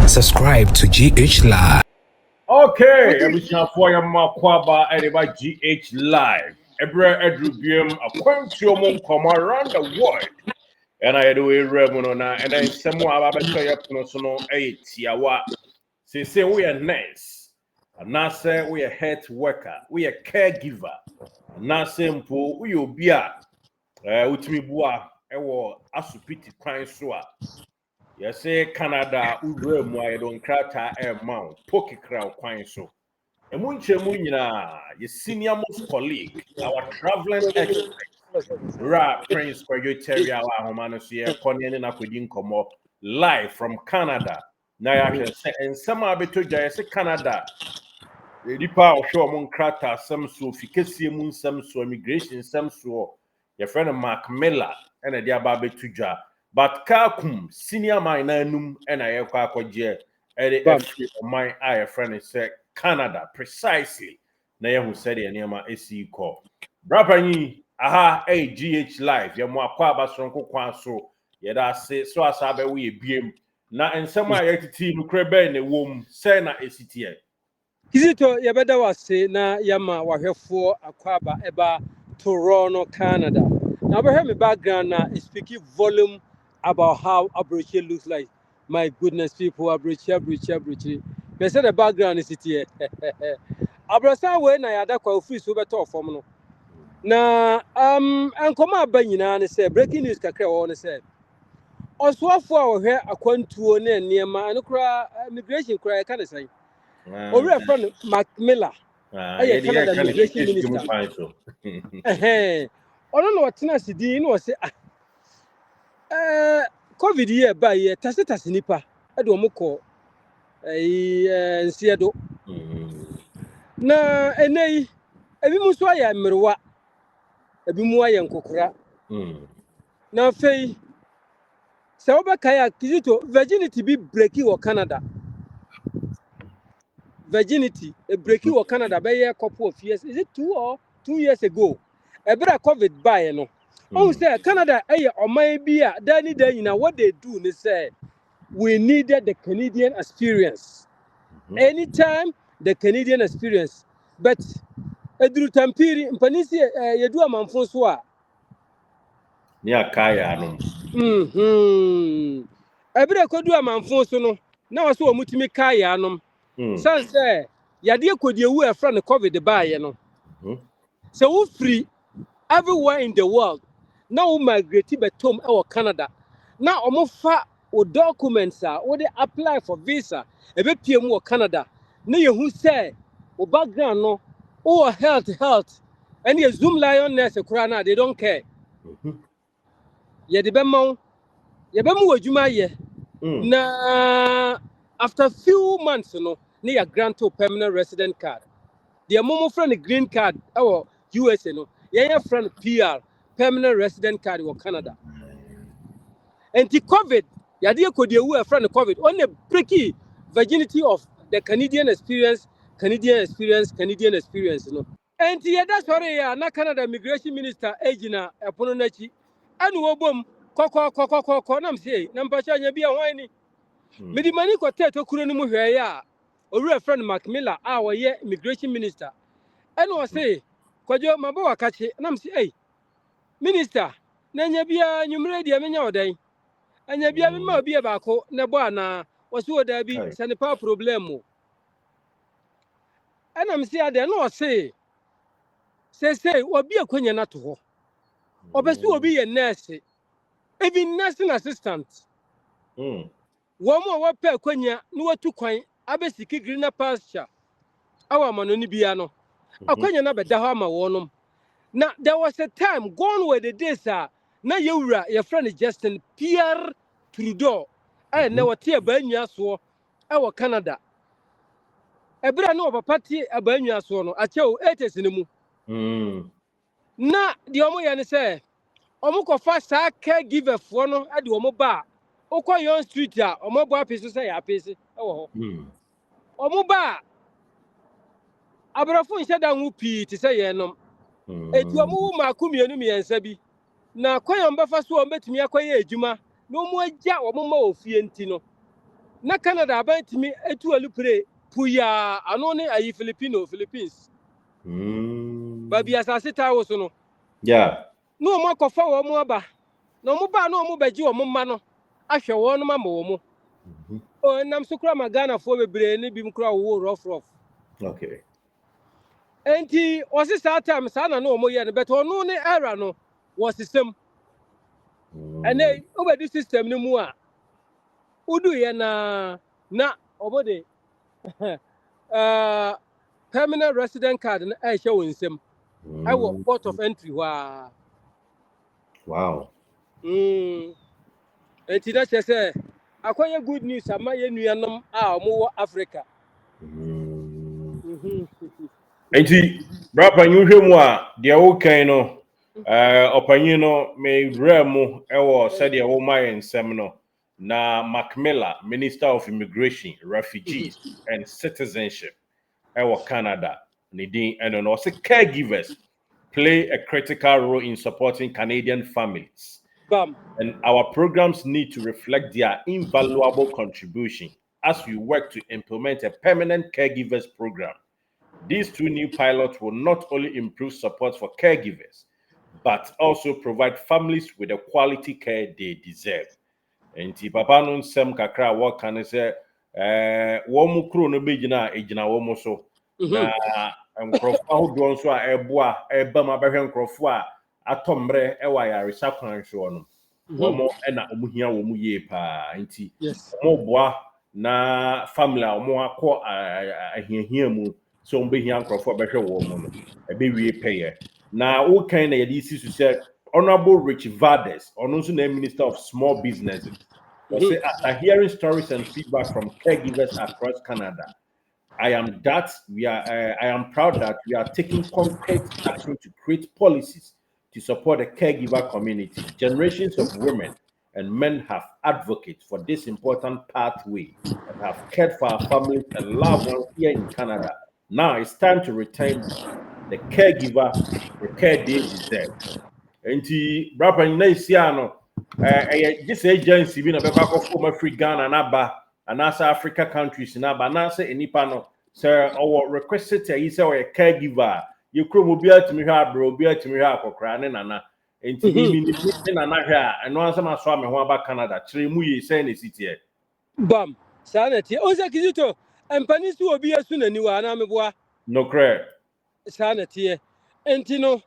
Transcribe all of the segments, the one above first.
Subscribe to GH Live. Okay, everything for your makwaba and about GH Live. Every edrubium a quantum come around the world. And I do a remonona and then some more about your personal 8 yawa. Say we are nurse. And now say we are health worker, we are caregiver. And now simple we will be a utimi bua ewo asupiti kwan so a. Yes, say Canada, Uremu, I don't crata air mount, poke crown kwan so. And Munche Munina, your senior most colleague, our traveling expert, Prince Purgatoria, our Homanosia, Conian and Aquidin Como, live from Canada. Now I can say, and some are between Jayas Canada. The power show among crata, some so, Ficassi moon, some so, immigration, some so, your friend Mark Miller, and a dear Baby Tuja. But Kakum, senior minanum, and I aquaje, and my eye friend said Canada, precisely. Naya who said it near my AC call. Brapani, aha, GH Live, Yamwa Quabasonko Quanso, yet I say, so as I we beam. Now, and some my team, Crebe in the womb, Sena ACTA. Kizito yabeda wase na yama wahwefo akwaba eba Toronto, Canada. Now we heard my background now is speaking volume about how Abrochi looks like. My goodness, people, Abrochi. They said the background is it here. Abrosa we na yada kwa office over to form no. Na ankoma abanyina ne say breaking news kakra wo ne say. Oswafo a wo hwe akwantuo ne niema anokra immigration kra ya kan say. Our friend Mark Miller, I Canada immigration minister. I don't know what Tennessee was COVID year by year, Tassita Snipa, I don't call a Seattle. Na a Bimuswaya Merwa, a Bimuay and Kokra. Now, Fay Sauba Kaya Kizito, virginity be breaking or Canada. Virginity, a breaking or Canada by a couple of years. Is it 2 years ago? A better COVID by no. Oh, say Canada, or maybe Danny Day, what they do, they say we needed the Canadian experience. Anytime the Canadian experience, but a Drew Tampiri, Panisi, you do a man Francois. Near Kaya. I better could do a man Francois. Now I saw Mutimi Kaya. Son say, Yadia could you wear from the COVID the buy, you know. So free everywhere in the world. Now migrate to home or Canada. Now almost far or documents or they apply for visa, a bit more Canada. Now you who say or background no or health. And you zoom lion nurse a they don't care. Yeah, the bemo Juma ye. Na after few months, you know. Near grant to permanent resident card. The Momo friend green card our USA no. Yeah friend PR permanent resident card or Canada. And the COVID, Yadia could you a friend of COVID on the breaky virginity of the Canadian experience, you know. And yeah, that's sorry, na Canada immigration minister Ejina Apononachi and Wobum Koko nam say number be a whiny. Medimani kote to kuronumu hwaya. Our friend Mark Miller, our year immigration minister. And was say, Kwajo Mabawa Kachi, and I'm say, Minister, Nanyabia, Numeradia Menya day. And Yabia be about Nabana, was what there be Sanipa problemo. And I'm say, I don't know, say, what be a quenya not to her. Or best will be a nurse, even nursing assistant. One more what per quenya, no two coin. Abesiki greener pasture. Our manonibiano. A quenya number Dahama wonum. Now there was a time gone where the days are. Now your friend is Justin Pierre Trudeau. I never tear Banya so our Canada. A brand of a party a Banya sono. I tell 80s in the moon. Now the Omoyan say, Omoko fast caregiver for no at the Omoba. Oko yon street ya, Omoba pieces say a piece. Oh. Omuba abrafo nhyɛ da ho pii te sɛ yɛn nom etu omu maaku mienu miɛnsa bi na kwan mbefa so ombetumi akɔyɛ adwuma na omu agya omu ma ofie nti no na Canada about me etu alupre puya anone ayi Philippines baby asase tawo so no yeah no mo akofa wo mo aba no mo ba no mo beji wo mo ma no ahwe wo no ma mo mo o nam so kura magana fo bebre ni bim kura wo rough okay enti o si sa time sa na no mo ye no beto no ne era no wo system ene obedi system ni mu a udu ye na obode permanent resident card na e hye wo nsem I was port of entry wow enti na say akoye good news ama ye nuanom a omo Africa enti brapa nyuhwe mu a de wo kan no opanyin no me remu ewo said ye wo my nsem no na Macmillan, Minister of Immigration, Refugees and Citizenship ewo Canada nidin and also caregivers play a critical role in supporting Canadian families. And our programs need to reflect their invaluable contribution as we work to implement a permanent caregivers program. These two new pilots will not only improve support for caregivers, but also provide families with the quality care they deserve. And papa no nsem kakra what can say wo mu kro no begina egina wo mu so na nkrofo ahodo nso a eboa eba ma behwe nkrofo a atombre ewa ya resa kwan hwe no wo mo na omuhia wo mu ye pa nti mo boa na family a mo akọ ahiahia mu so mo behia nkrofo behwe wo mu no ebe wie peye na wo kan na ye di sisu se Honorable Rich Vades, also named Minister of Small Businesses, say, after hearing stories and feedback from caregivers across Canada, I am proud that we are taking concrete action to create policies to support the caregiver community. Generations of women and men have advocated for this important pathway and have cared for our families and loved ones here in Canada. Now it's time to return the caregiver the care they deserve. Enti brapa na isia no this agency bi na be kwa from Ghana na ba anasa Africa countries na ba na say enipa no sir our requested say say we caregiver you krom obi atimi hwa abro obi atimi hwa akokra ne nana enti ni nana hwa eno ansa ma so ame ho aba Canada kire mu yi say na city e bam sanati o se kizito empani su obi asu nani wa na meboa no cre sanati enti no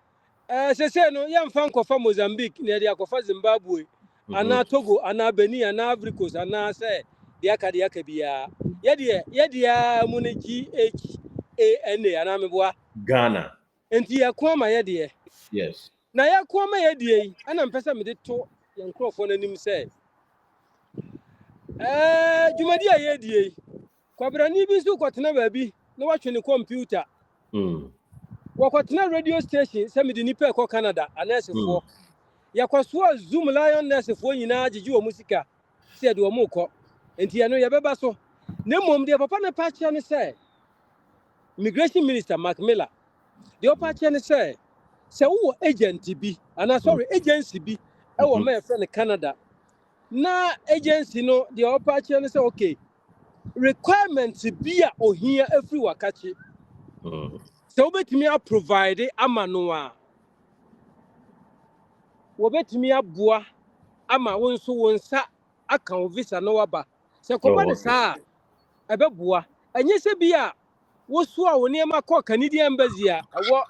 say no yamfa nkofa Mozambique na dia kofa Zimbabwe ana Togo ana Benin ana Ivory Coast ana say dia ka bia ye dia mu ne GHANA ana meboa Ghana enti yakoma ma ye de yes na yakoma ma ye de ana mpesa me de to yankrofo nanim say jumadi aye de kwabrani bi su kwotena baabi na watwe ne computer wakotena radio station se me de nipa ko Canada anesefo yakwaso Zoom Lion nesefo nyina agigi o musika se de o mu ko enti ya no ye beba so na mom de papa na pa chia ne se Immigration Minister Macmillan de opa chia ne se wo agent bi ana sorry agency bi e wo ma friend Canada na agency no de opa chia ne se okay requirements bi a ohia every wakachi so betimi a provide amano a wo betimi aboa ama wonso wonsa aka visa no waba se ko ba de sa ebeboa enye se bi a wo so a woni ma ko Canadian embassy a wo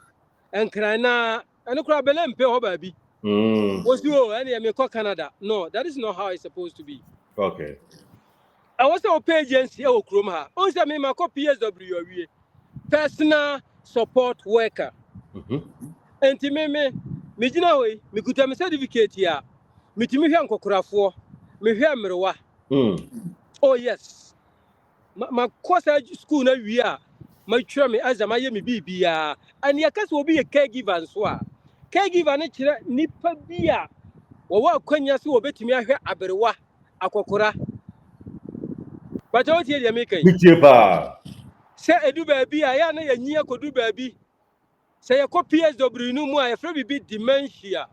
enkran na ene kura bele mpe ho ba bi wo si o ene me ko Canada no that is not how it's supposed to be okay I was a pay agency e wo krom ha on se me ma ko PSW awie personal support worker enti me gina we me kuta me certificate ya metimi hwe nkokorafo me hwe mrewa oh yes ma course school na wi a ma twa me azama ye me bibia ani akase obi ye caregiver nso a caregiver ne kire nipa bia wo wa kwanya se obetimi ahwe aberewa akokora bajo tie de me kan se edu baabi a ya na yanyi akodu baabi se ye ko PSW no mu a ye fra bibi dementia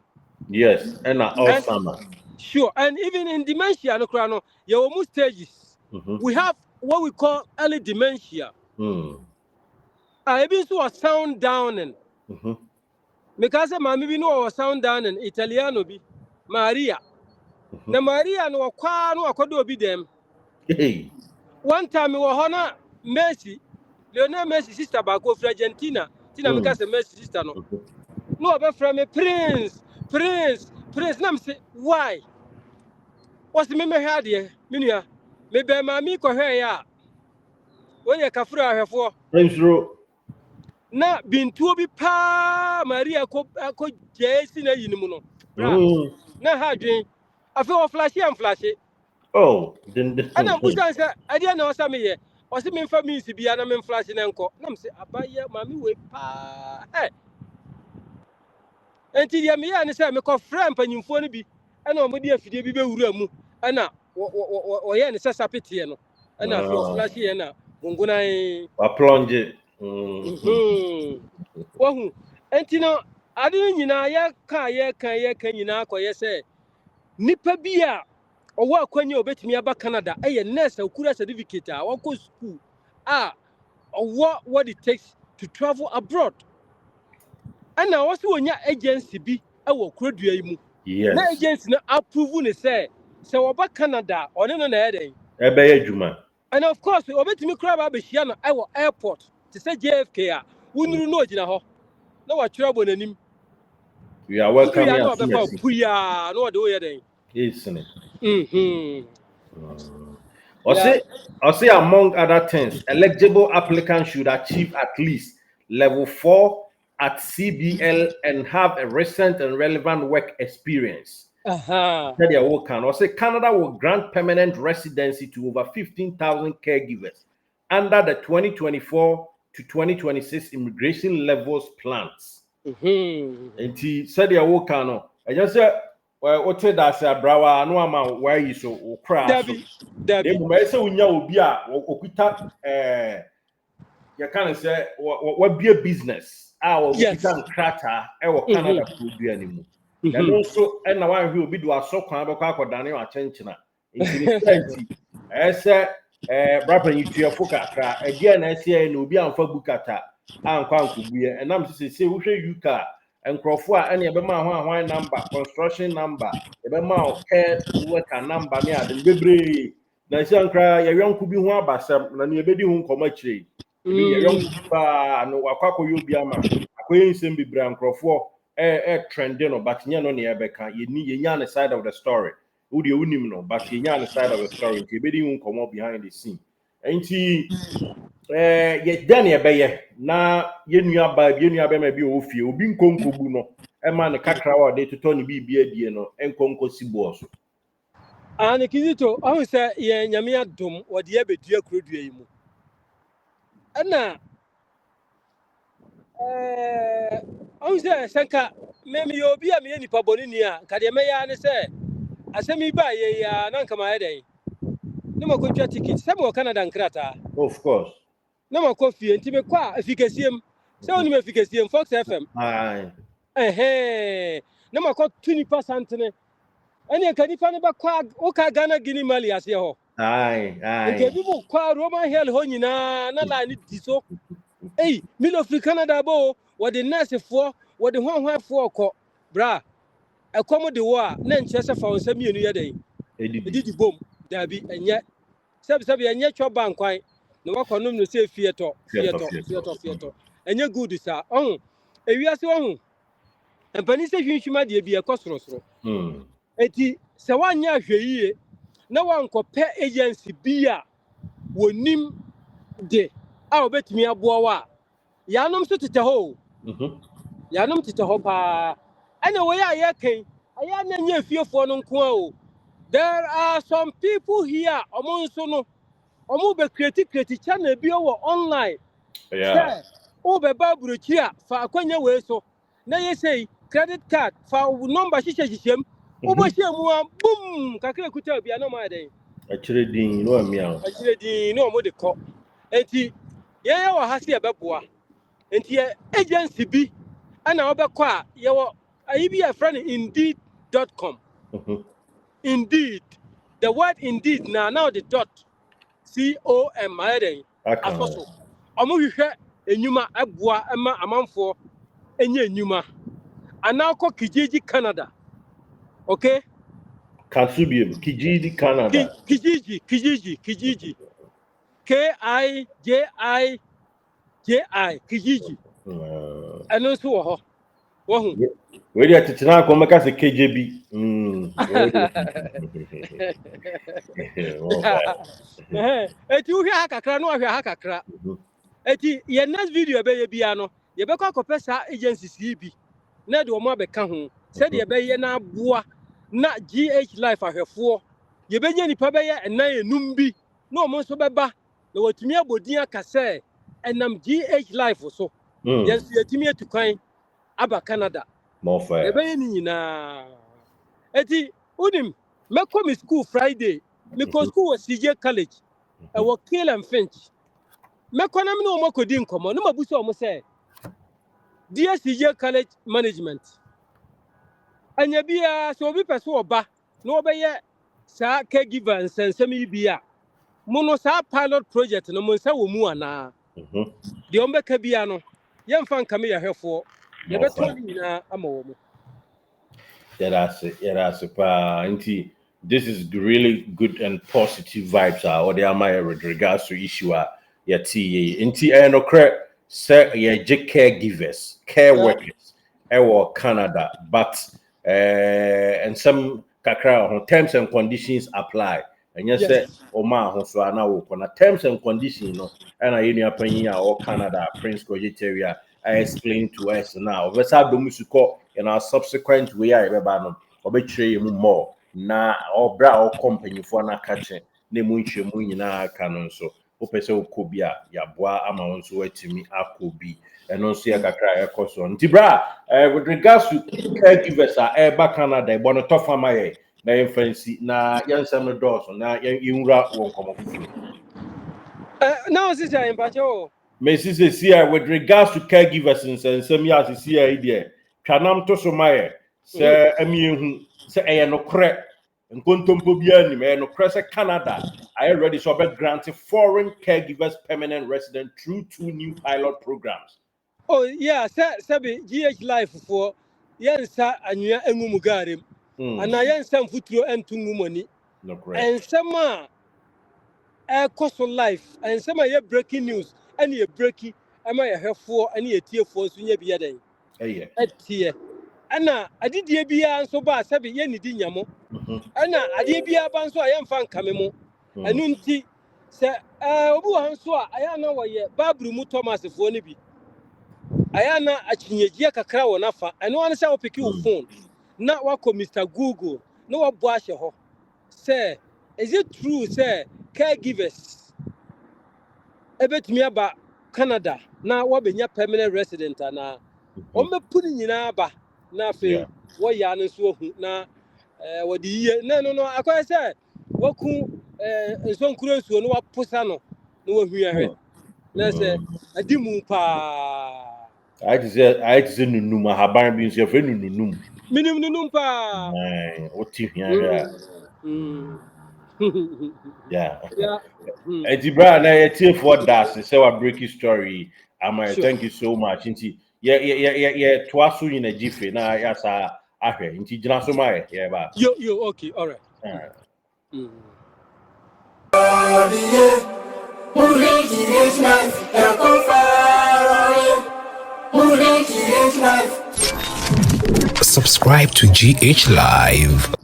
yes and Alzheimer sure and even in dementia no kra no ye wo mu stages we have what we call early dementia. I been so a sound down and because mammy be no sound down and Italiano be Maria. The Maria no kwa no akodo be them. One time we were honor Messi, Lionel Messi sister back of Argentina. Tina because a Messi sister no. No about from a prince. Nam say why? What's the member had here? Minia, maybe mammy ko her ya. When you kafura her for. Na bintu bi pa Maria ko jesi na yinimu no. Na ha dwen. Afi o flashy and flashy. Oh, Ana busa say ade na osa me ye. O se me mfa means bia na me flash na nko. Na me say abaye mami we pa. Eh. Enti dia me ya ne say me ko frame panyimfo no bi. Ana o modi afidie bi be wura mu. Ana o ye ne say sapete no. Ana afi o flash ye na gungunan wa plunge. Wahu enti no ade nyina ye kan nyina akoye say nipa bia owo akwanya obetimi aba Canada nurse akura certificate a wako school what it takes to travel abroad and also wonya agency bi ewo kuradua yi mu na agency na approve ne say oba Canada one no na eden ebe adwuma and of course obetimi kura ba behia no ewo airport to say JFK a unuru no ogina ho na wa twira bo nanim we are welcome here no de wo yeden isn't it? I say among other things, eligible applicants should achieve at least level 4 at CBL and have a recent and relevant work experience. I say Canada will grant permanent residency to over 15,000 caregivers under the 2024 to 2026 immigration levels plans. And he said, I just said, well, what said that Brawa no amount why you so crash. They may say unya obia okuta you can say what be a business. We can crata Canada could be anymore. And also and now I will be do a so kan be kwa Daniel achenchina. Infinity. I say brapa you to your focus again I say no be amfa bukata ankwa nkubuye and am say wo hwe yuka and Crawford any ebema number construction number ebema care worker number me ade bebre na shankra ye yonku bi ho abasam na ne ebedi ho nkoma kire ye yonku ba no wakwako yo bi ama akoye nsem bebre an Crawford trending no but nya no ne ebeka ye nya on side of the story udi unim no but ye nya on side of the story nke ebedi ho nkoma behind the scene enti ye dan ye beye na ye nua ba be bi ofie obi nkonkobu no e ma ne kakra wa de toto ne bibia die no enkonko sibo so ani kizito ahu se ye nyame adom wode ye bedua kurodua yi mu ana ahu se sanka me yo bi a me nipa boni ni a ka de me ya ne se asemi ba ye ya na nka ma ye den ne ma ko twa ticket se mo Canada nkrata of course na ma coffee enti me kwa efikasiem se oni me efikasiem Fox FM na ma ko 20% ne ene ka nipa ne ba kwa o ka Ghana Guinea Mali ase ho nke bi mo kwa Roman Hill ho nyina na la ni di so milo free Canada bo wo de nurse fo wo de hwanhwanfo ko bra ekomo de wo a na nche se fa won mienu ye den edidi bom dabi enye sabi enye twa bankwan na wakonom no se fieto enye good sa ewiase ohun empani se hwinhwima de bi ekosorosoro eti se wanya ahweyie na wankopɛ agency bi a wonim de a obetimi aboa wa yanom so tete ho yanom tete ho pa ana we ya kan aya na nya fiefo no nko a there are some people here omo nso no omo be create channel bi o online o be baburuchi a fa akwanya we so na ye say credit card fa number hihyehyem o bo hye mu a boom kakra kuta bia na ma den akire din no amia akire din no mo de ko enti ye wa ha se e beboa enti agency bi ana obekọ a ye wo ayi bi a friend indeed.com Indeed, the word indeed now the dot COM ayɛdɛn asɔ so ɔmo hwehwɛ enyuma ɛboa ɛma amanfoɔ enye enyuma anakɔ Kijiji Canada okay Kansubium Kijiji Canada Kijiji Kijiji Kijiji ɛno nso wɔ hɔ wɔho where you at tena ko meka se KJB eti wo hwɛ ha kakra no hwɛ ha kakra eti ye next video ɛbɛyɛ bia no ye bɛkɔ akɔpɛ saa agencies yi bi na de ɔmo abɛka ho sɛ de ɛbɛyɛ na aboa na GH Life ahwɛfoɔ ye bɛnya nipa bɛyɛ ɛnan enum bi na ɔmo nso bɛba na watumi abodin aka sɛ ɛnam GH Life so yɛnso yɛtumi atu kwan aba Canada more fair ɛbɛyɛ ni nyinaa eti unim mɛkɔ mi school Friday because school was CJ College ɛwɔ Kill and Finch mɛkɔ na me na ɔmo akɔdi nkɔmmɔ na mabu sɛ ɔmo sɛ dear CJ College Management anya bia sɛ obi pɛ so ɔba na ɔbɛyɛ saa caregiver nsɛnsɛm yi bi a mo no saa pilot project no mo nsa wɔ mu anaa deɛ ɔmo bɛka bia no yɛmfa nka me yɛhwɛfoɔ yɛbɛtɔ ne nyinaa ama wɔ mo Yes, Auntie. This is the really good and positive vibes or the amaya with regards to issue your TA. Auntie, no credit, say your caregivers, care workers, Canada, but and some kakra terms and conditions apply. And you say, Oma, so now on terms and conditions, no, and I in your or Canada, Prince Cogitaria. I explained to us now. Let's have the musical in our subsequent way. I remember or betray you more na or bra or company for na catching. Ne munche munina canon so. Opeso kobia ya boa ama so etimi akobi. And also ya kakra ya koson. Tibra with regards to caregivers back Canada, bono tofa maye na fancy na yansam doors na yunra won komo. Now sister in Pacho. Mrs. here with regards to caregivers and some years is here idea. Kanam to Somaye, Sir Emi, Sir no crack, and Contompobian, no crack Canada. I already saw about granted foreign caregivers permanent resident through 2 new pilot programs. Oh, yeah, Sabi, GH Life for Yansa and Ya Engumugarim, and I am some footro and Tungu money. No correct. And some cost of life, and some are breaking news. Any a breaky, am I a for any a tear for Sunya Biaday? A tear. Anna, I did the Bia so bad, Sabi Yenny Dinyamo. Anna, I did Bia Banso, I am fan Camemo. And Nunti, Sir, Obuanswa, I know why Babru Mutomas for Nibi. I am not a Chinyaka crow enough, and one shall pick your phone. Not what Mr. Google, no wash your ho. Sir, is it true, sir? Caregivers. Ebet me about Canada. Now what be your permanent resident and on me putting in aba na fe what yan so na what the year no I quite say what ku so nkuro so no waposa no no hwia hwe na say adimu pa I just nunum haban bi nso fe nunum minim nunum pa what hwia yeah. Edibra na ye for that say we break his story. Thank you so much. Inti yeah twasu in a jiffy na yasa ahwe. Inti gina so mai yeah ba. Yo okay, all right. Subscribe to GH Live.